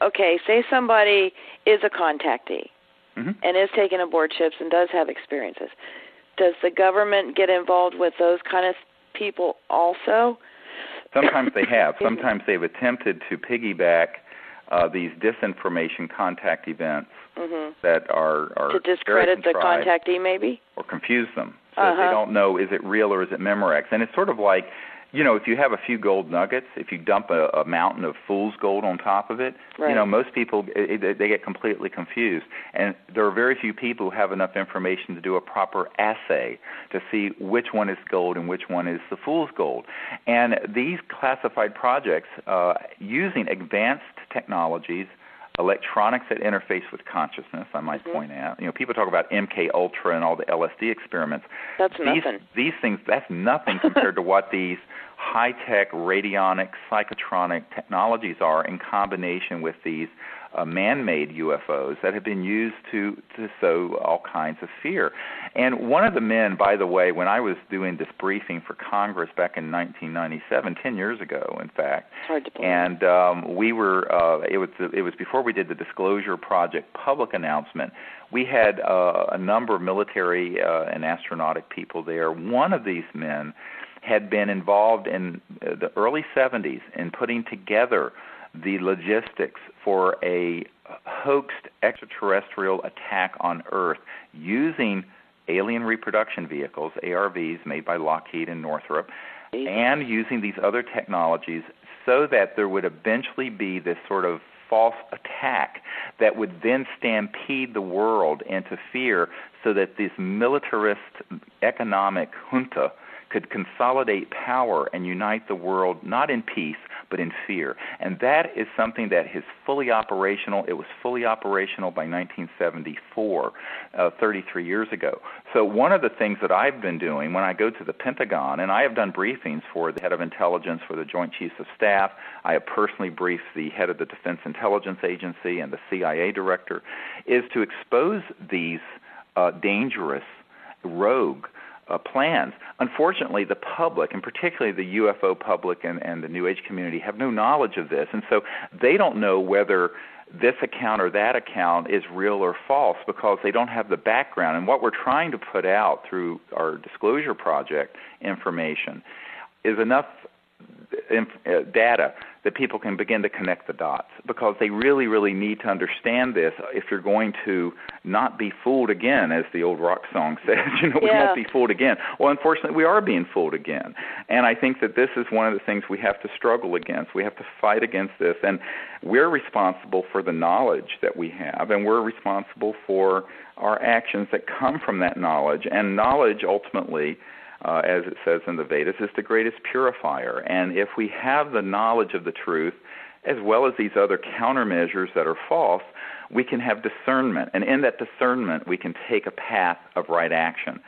okay, say somebody is a contactee and is taking aboard ships and does have experiences. Does the government get involved with those kind of people also? Sometimes they have. Sometimes they've attempted to piggyback these disinformation contact events that are to discredit the contactee, maybe, or confuse them, so that they don't know, is it real or is it Memorex? And it's sort of like, you know, if you have a few gold nuggets, if you dump a mountain of fool's gold on top of it, you know, most people, they get completely confused. And there are very few people who have enough information to do a proper assay to see which one is gold and which one is the fool's gold. And these classified projects, using advanced technologies, electronics that interface with consciousness, I might point out. You know, people talk about MK Ultra and all the LSD experiments. That's nothing. These things, that's nothing compared to what these high-tech radionic, psychotronic technologies are in combination with these man-made UFOs that have been used to sow all kinds of fear. And one of the men, by the way, when I was doing this briefing for Congress back in 1997, 10 years ago, in fact, hard to believe. And we were, it was before we did the Disclosure Project public announcement. We had a number of military and astronautic people there. One of these men had been involved in the early 70s in putting together the logistics for a hoaxed extraterrestrial attack on Earth using alien reproduction vehicles, ARVs, made by Lockheed and Northrop, and using these other technologies so that there would eventually be this sort of false attack that would then stampede the world into fear so that this militarist economic junta could consolidate power and unite the world, not in peace, but in fear. And that is something that is fully operational. It was fully operational by 1974, 33 years ago. So one of the things that I've been doing when I go to the Pentagon, and I have done briefings for the head of intelligence for the Joint Chiefs of Staff, I have personally briefed the head of the Defense Intelligence Agency and the CIA director, is to expose these dangerous, rogue plans. Unfortunately, the public, and particularly the UFO public and the New Age community, have no knowledge of this, and so they don't know whether this account or that account is real or false because they don't have the background. And what we're trying to put out through our Disclosure Project information is enough data that people can begin to connect the dots, because they really, really need to understand this if you're going to not be fooled again, as the old rock song says. You know, we won't be fooled again. Well, unfortunately, we are being fooled again. And I think that this is one of the things we have to struggle against. We have to fight against this. And we're responsible for the knowledge that we have, and we're responsible for our actions that come from that knowledge. And knowledge, ultimately, as it says in the Vedas, is the greatest purifier. And if we have the knowledge of the truth, as well as these other countermeasures that are false, we can have discernment. And in that discernment, we can take a path of right action.